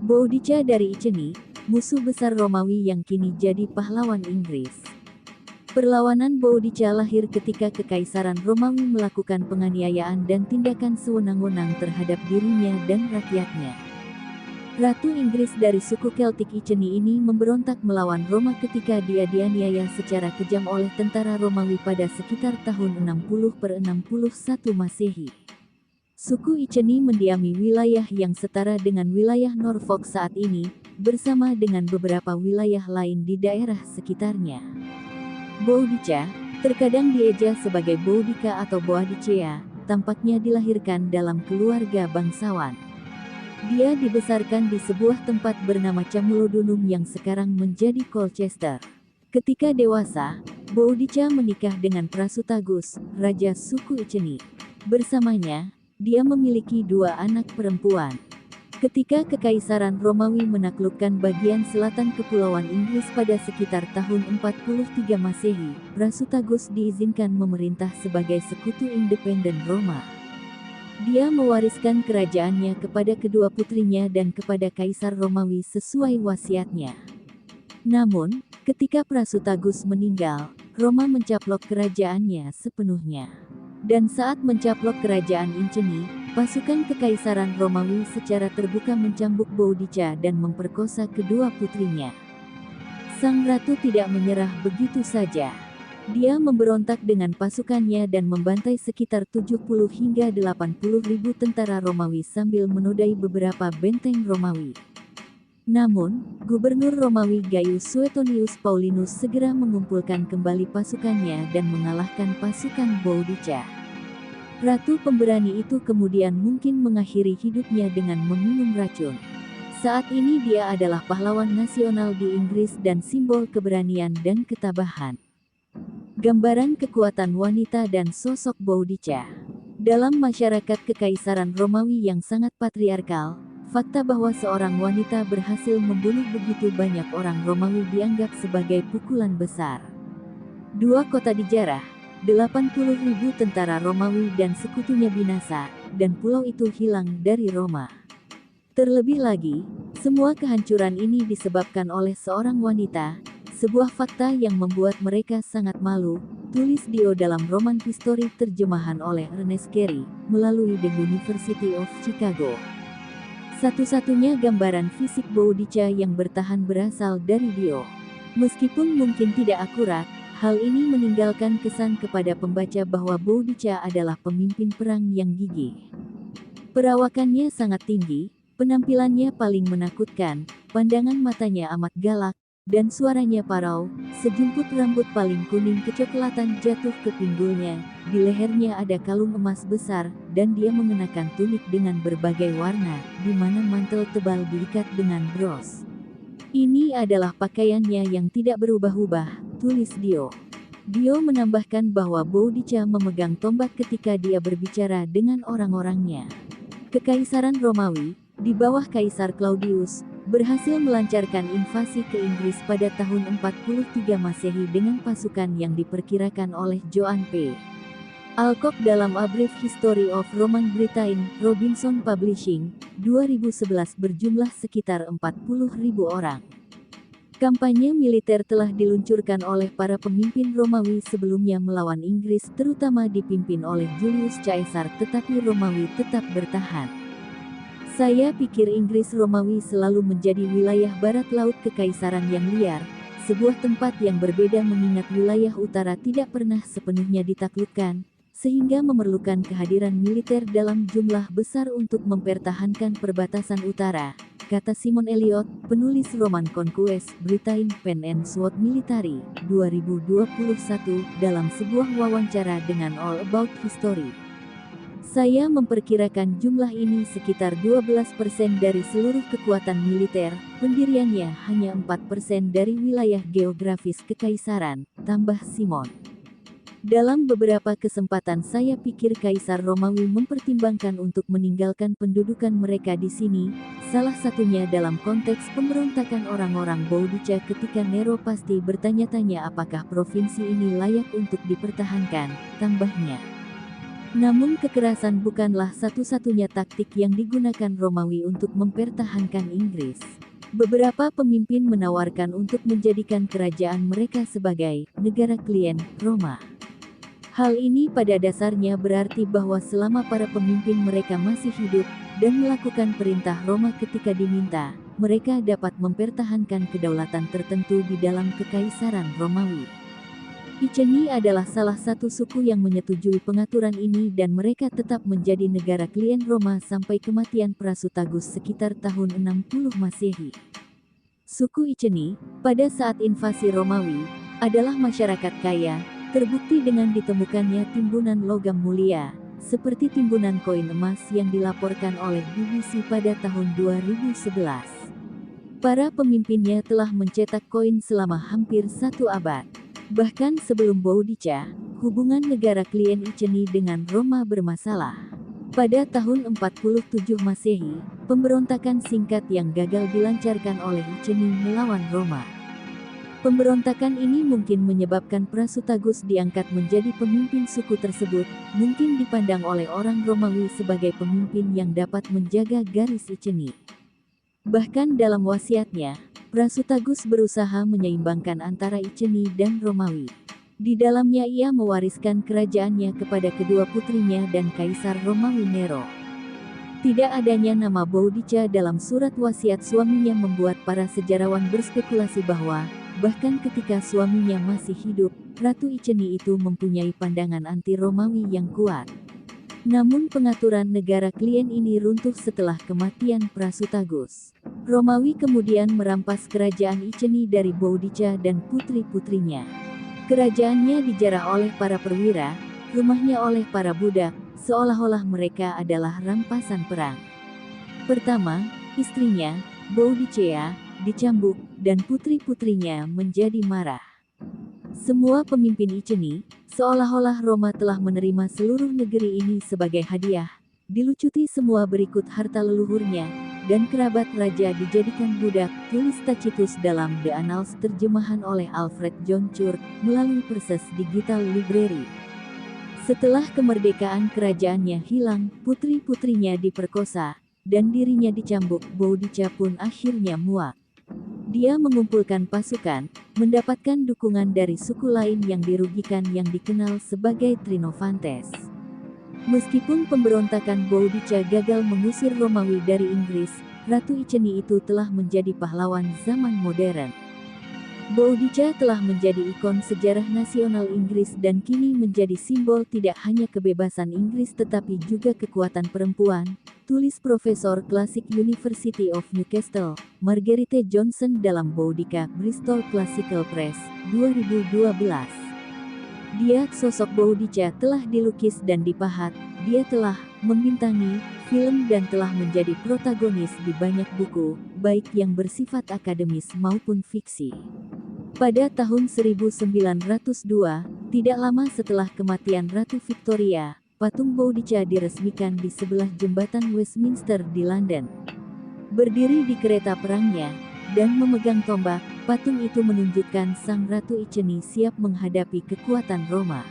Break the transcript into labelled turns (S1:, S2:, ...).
S1: Boudicca dari Iceni, musuh besar Romawi yang kini jadi pahlawan Inggris. Perlawanan Boudicca lahir ketika Kekaisaran Romawi melakukan penganiayaan dan tindakan sewenang-wenang terhadap dirinya dan rakyatnya. Ratu Inggris dari suku Keltik Iceni ini memberontak melawan Roma ketika dia dianiaya secara kejam oleh tentara Romawi pada sekitar tahun 60/61 Masehi. Suku Iceni mendiami wilayah yang setara dengan wilayah Norfolk saat ini, bersama dengan beberapa wilayah lain di daerah sekitarnya. Boudicca, terkadang dieja sebagai Boudica atau Boadicea, tampaknya dilahirkan dalam keluarga bangsawan. Dia dibesarkan di sebuah tempat bernama Camulodunum yang sekarang menjadi Colchester. Ketika dewasa, Boudicca menikah dengan Prasutagus, raja suku Iceni. Bersamanya, dia memiliki 2 anak perempuan. Ketika Kekaisaran Romawi menaklukkan bagian selatan Kepulauan Inggris pada sekitar tahun 43 Masehi, Prasutagus diizinkan memerintah sebagai sekutu independen Roma. Dia mewariskan kerajaannya kepada kedua putrinya dan kepada Kaisar Romawi sesuai wasiatnya. Namun, ketika Prasutagus meninggal, Roma mencaplok kerajaannya sepenuhnya. Dan saat mencaplok kerajaan Iceni, pasukan Kekaisaran Romawi secara terbuka mencambuk Boudicca dan memperkosa kedua putrinya. Sang ratu tidak menyerah begitu saja. Dia memberontak dengan pasukannya dan membantai sekitar 70 hingga 80 ribu tentara Romawi sambil menodai beberapa benteng Romawi. Namun, Gubernur Romawi Gaius Suetonius Paulinus segera mengumpulkan kembali pasukannya dan mengalahkan pasukan Boudicca. Ratu pemberani itu kemudian mungkin mengakhiri hidupnya dengan meminum racun. Saat ini dia adalah pahlawan nasional di Inggris dan simbol keberanian dan ketabahan. Gambaran kekuatan wanita dan sosok Boudicca. Dalam masyarakat Kekaisaran Romawi yang sangat patriarkal, fakta bahwa seorang wanita berhasil membunuh begitu banyak orang Romawi dianggap sebagai pukulan besar. 2 kota dijarah, 80 ribu tentara Romawi dan sekutunya binasa, dan pulau itu hilang dari Roma. Terlebih lagi, semua kehancuran ini disebabkan oleh seorang wanita, sebuah fakta yang membuat mereka sangat malu, tulis Dio dalam roman History terjemahan oleh Ernest Carey, melalui The University of Chicago. Satu-satunya gambaran fisik Boudicca yang bertahan berasal dari Dio. Meskipun mungkin tidak akurat, hal ini meninggalkan kesan kepada pembaca bahwa Boudicca adalah pemimpin perang yang gigih. Perawakannya sangat tinggi, penampilannya paling menakutkan, pandangan matanya amat galak, dan suaranya parau. Sejumput rambut paling kuning kecoklatan jatuh ke pinggulnya, di lehernya ada kalung emas besar, dan dia mengenakan tunik dengan berbagai warna, di mana mantel tebal diikat dengan bros. Ini adalah pakaiannya yang tidak berubah-ubah, tulis Dio. Dio menambahkan bahwa Boudicca memegang tombak ketika dia berbicara dengan orang-orangnya. Kekaisaran Romawi, di bawah Kaisar Claudius, berhasil melancarkan invasi ke Inggris pada tahun 43 Masehi dengan pasukan yang diperkirakan oleh Joan P. Alcock dalam A Brief History of Roman Britain, Robinson Publishing, 2011 berjumlah sekitar 40.000 orang. Kampanye militer telah diluncurkan oleh para pemimpin Romawi sebelumnya melawan Inggris terutama dipimpin oleh Julius Caesar tetapi Romawi tetap bertahan. Saya pikir Inggris Romawi selalu menjadi wilayah barat laut kekaisaran yang liar, sebuah tempat yang berbeda mengingat wilayah utara tidak pernah sepenuhnya ditaklukkan, sehingga memerlukan kehadiran militer dalam jumlah besar untuk mempertahankan perbatasan utara, kata Simon Elliot, penulis roman Conquest Britain Pen and Sword Military, 2021, dalam sebuah wawancara dengan All About History. Saya memperkirakan jumlah ini sekitar 12% dari seluruh kekuatan militer, pendiriannya hanya 4% dari wilayah geografis kekaisaran, tambah Simon. Dalam beberapa kesempatan saya pikir Kaisar Romawi mempertimbangkan untuk meninggalkan pendudukan mereka di sini, salah satunya dalam konteks pemberontakan orang-orang Boudicca ketika Nero pasti bertanya-tanya apakah provinsi ini layak untuk dipertahankan, tambahnya. Namun kekerasan bukanlah satu-satunya taktik yang digunakan Romawi untuk mempertahankan Inggris. Beberapa pemimpin menawarkan untuk menjadikan kerajaan mereka sebagai negara klien Roma. Hal ini pada dasarnya berarti bahwa selama para pemimpin mereka masih hidup dan melakukan perintah Roma ketika diminta, mereka dapat mempertahankan kedaulatan tertentu di dalam kekaisaran Romawi. Iceni adalah salah satu suku yang menyetujui pengaturan ini dan mereka tetap menjadi negara klien Roma sampai kematian Prasutagus sekitar tahun 60 Masehi. Suku Iceni, pada saat invasi Romawi, adalah masyarakat kaya, terbukti dengan ditemukannya timbunan logam mulia, seperti timbunan koin emas yang dilaporkan oleh BBC pada tahun 2011. Para pemimpinnya telah mencetak koin selama hampir satu abad. Bahkan sebelum Boudica, hubungan negara klien Iceni dengan Roma bermasalah. Pada tahun 47 Masehi, pemberontakan singkat yang gagal dilancarkan oleh Iceni melawan Roma. Pemberontakan ini mungkin menyebabkan Prasutagus diangkat menjadi pemimpin suku tersebut, mungkin dipandang oleh orang Romawi sebagai pemimpin yang dapat menjaga garis Iceni. Bahkan dalam wasiatnya, Prasutagus berusaha menyeimbangkan antara Iceni dan Romawi. Di dalamnya ia mewariskan kerajaannya kepada kedua putrinya dan Kaisar Romawi Nero. Tidak adanya nama Boudica dalam surat wasiat suaminya membuat para sejarawan berspekulasi bahwa, bahkan ketika suaminya masih hidup, Ratu Iceni itu mempunyai pandangan anti-Romawi yang kuat. Namun pengaturan negara klien ini runtuh setelah kematian Prasutagus. Romawi kemudian merampas kerajaan Iceni dari Boudica dan putri-putrinya. Kerajaannya dijarah oleh para perwira, rumahnya oleh para budak, seolah-olah mereka adalah rampasan perang. Pertama, istrinya, Boudicca, dicambuk, dan putri-putrinya menjadi marah. Semua pemimpin Iceni, seolah-olah Roma telah menerima seluruh negeri ini sebagai hadiah, dilucuti semua berikut harta leluhurnya, dan kerabat raja dijadikan budak, tulis Tacitus dalam The Annals terjemahan oleh Alfred John Church, melalui Perses Digital Library. Setelah kemerdekaan kerajaannya hilang, putri-putrinya diperkosa, dan dirinya dicambuk, Boudica pun akhirnya muak. Dia mengumpulkan pasukan, mendapatkan dukungan dari suku lain yang dirugikan yang dikenal sebagai Trinovantes. Meskipun pemberontakan Boudica gagal mengusir Romawi dari Inggris, Ratu Iceni itu telah menjadi pahlawan zaman modern. Boudica telah menjadi ikon sejarah nasional Inggris dan kini menjadi simbol tidak hanya kebebasan Inggris tetapi juga kekuatan perempuan, tulis Profesor Klasik University of Newcastle, Marguerite Johnson dalam Boudica Bristol Classical Press, 2012. Sosok Boudica telah dilukis dan dipahat, dia telah membintangi film dan telah menjadi protagonis di banyak buku, baik yang bersifat akademis maupun fiksi. Pada tahun 1902, tidak lama setelah kematian Ratu Victoria, patung Boudica diresmikan di sebelah jembatan Westminster di London. Berdiri di kereta perangnya, dan memegang tombak, patung itu menunjukkan sang Ratu Iceni siap menghadapi kekuatan Roma.